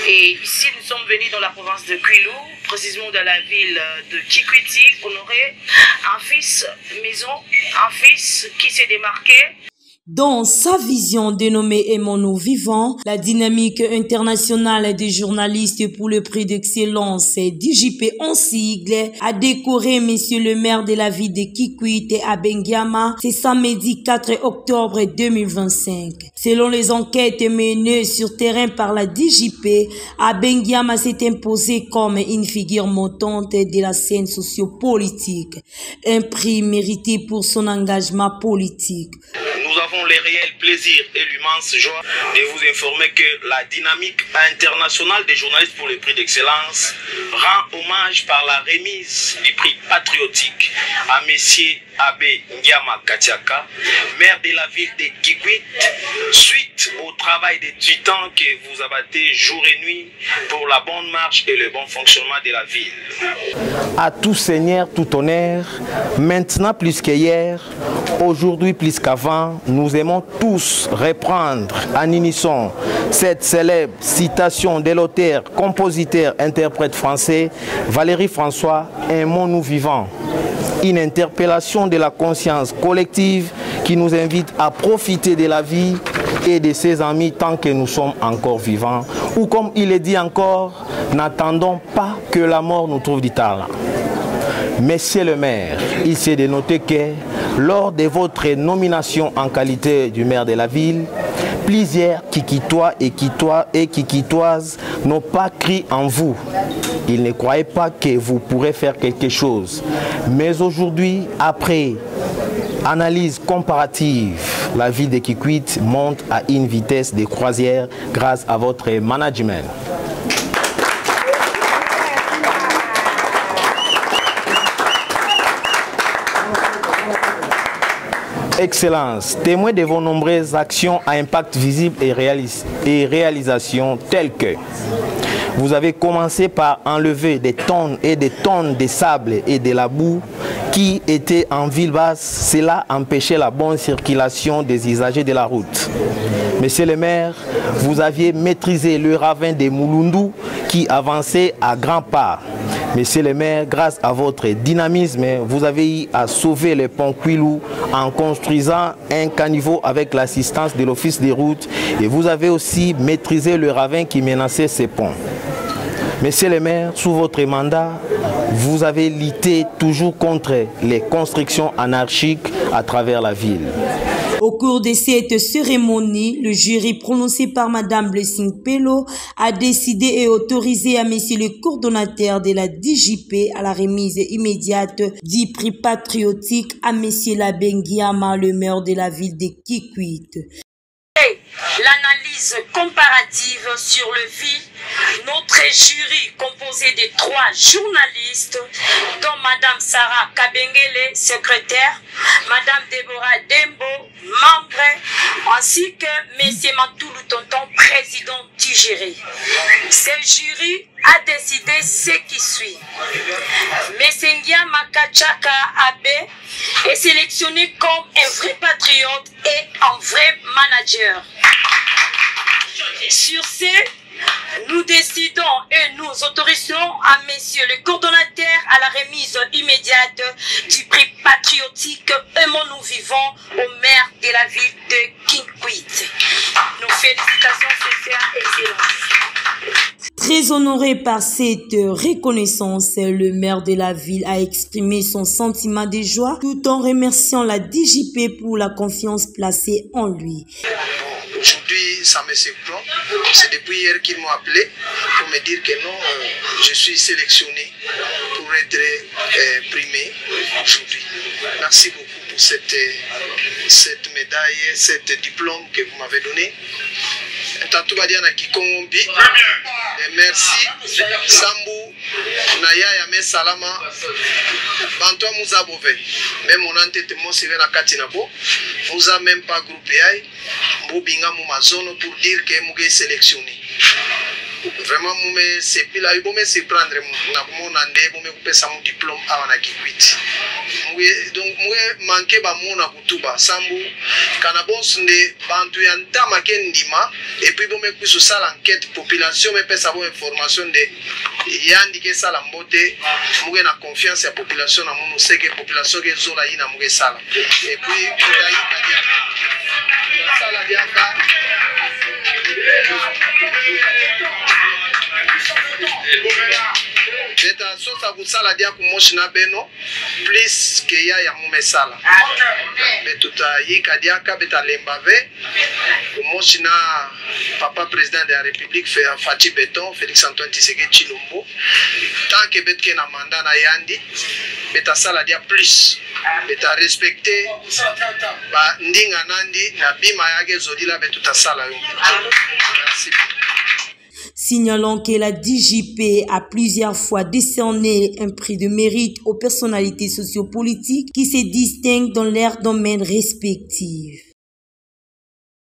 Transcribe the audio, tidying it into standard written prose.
Et ici, nous sommes venus dans la province de Kwilu, précisément dans la ville de Kikwiti, honorer un fils maison, un fils qui s'est démarqué. Dans sa vision dénommée Aimons-nous vivants, la dynamique internationale des journalistes pour le prix d'excellence DJP en sigle a décoré Monsieur le maire de la ville de Kikwit à Bengiama ce samedi 4 octobre 2025. Selon les enquêtes menées sur terrain par la DJP, à Bengiama s'est imposé comme une figure montante de la scène sociopolitique, un prix mérité pour son engagement politique. Nous avons le réel plaisir et l'immense joie de vous informer que la dynamique internationale des journalistes pour le prix d'excellence rend hommage par la remise du prix patriotique à Messieurs Abbé Ngiama Katiaka, maire de la ville de Kikwit, suite au travail de 8 ans que vous abattez jour et nuit pour la bonne marche et le bon fonctionnement de la ville. À tout seigneur, tout honneur, maintenant plus qu'hier, aujourd'hui plus qu'avant, nous aimons tous reprendre en unisson cette célèbre citation de l'auteur, compositeur, interprète français Valéry François, Aimons-nous vivants. Une interpellation de la conscience collective qui nous invite à profiter de la vie et de ses amis tant que nous sommes encore vivants. Ou comme il est dit encore, n'attendons pas que la mort nous trouve du talent. Monsieur le maire, il s'est de noter que lors de votre nomination en qualité du maire de la ville, plusieurs Kikitois et Kikitoises n'ont pas cru en vous. Ils ne croyaient pas que vous pourrez faire quelque chose. Mais aujourd'hui, après analyse comparative, la ville de Kikwit monte à une vitesse de croisière grâce à votre management. Excellence, témoin de vos nombreuses actions à impact visible et réalisations telles que vous avez commencé par enlever des tonnes et des tonnes de sable et de la boue qui étaient en ville basse. Cela empêchait la bonne circulation des usagers de la route. Monsieur le maire, vous aviez maîtrisé le ravin de Moulundu qui avançait à grands pas. Monsieur le maire, grâce à votre dynamisme, vous avez eu à sauver le pont Kwilu en construisant un caniveau avec l'assistance de l'office des routes et vous avez aussi maîtrisé le ravin qui menaçait ces ponts. Monsieur le maire, sous votre mandat, vous avez lutté toujours contre les constructions anarchiques à travers la ville. Au cours de cette cérémonie, le jury prononcé par Madame Blessing Pello a décidé et autorisé à Monsieur le coordonnateur de la DJP à la remise immédiate du prix patriotique à Monsieur Abbé Ngiama, le maire de la ville de Kikwit. L'analyse comparative sur le vie, notre jury composé de 3 journalistes, dont Madame Sarah Kabengele, secrétaire, Madame Deborah Dembo, membre, ainsi que Monsieur Mantoulou Tonton, président du jury. Ce jury a décidé ce qui suit. Monsieur Ngiama Katiaka Abbé est sélectionné comme un vrai patriote et un vrai manager. Sur ce, nous décidons et nous autorisons à Monsieur le coordonnateur à la remise immédiate du prix patriotique Aimons-nous vivants au maire de la ville de Kikwit. Nos félicitations sincères, Excellence. Très honoré par cette reconnaissance, le maire de la ville a exprimé son sentiment de joie tout en remerciant la DJP pour la confiance placée en lui. Aujourd'hui, ça me surprend. C'est depuis hier qu'ils m'ont appelé pour me dire que non, je suis sélectionné pour être primé aujourd'hui. Merci beaucoup pour cette médaille, cet diplôme que vous m'avez donné. Merci. Sambu, Naya Yame Salama, Bantoa Mouzabove. Même on a été motivé à Katinabo. Vous n'avez même pas groupé. Moubinga Moumazono pour dire que vous êtes sélectionné. vraiment mume sepila ibome surprendre na kumona nde bome kupesa mu diplôme awa na Kikwiti donc muwe manke ba mona kutuba sambu kana bonsnde bantu ya ntama kendima et puis bome kusu sala enquête population me pesa bo information de yandi ke sala mbote muwe na confiance ya population na munu seke population ke zola ina muwe sala et puis kudai kadia sala diaka beta sosa kusala dia kumoshina beno plus ke ya mumesala betuta yika diaka beta lembave kumoshina papa président de la république Fati Beton Félix Antoine Tshisekedi Tshilombo tant que betke na mandat na yandi beta sala dia plus beta respecter ba ndinga nandi na bima yake zodila betuta sala yo. Merci. Signalons que la DJP a plusieurs fois décerné un prix de mérite aux personnalités sociopolitiques qui se distinguent dans leurs domaines respectifs.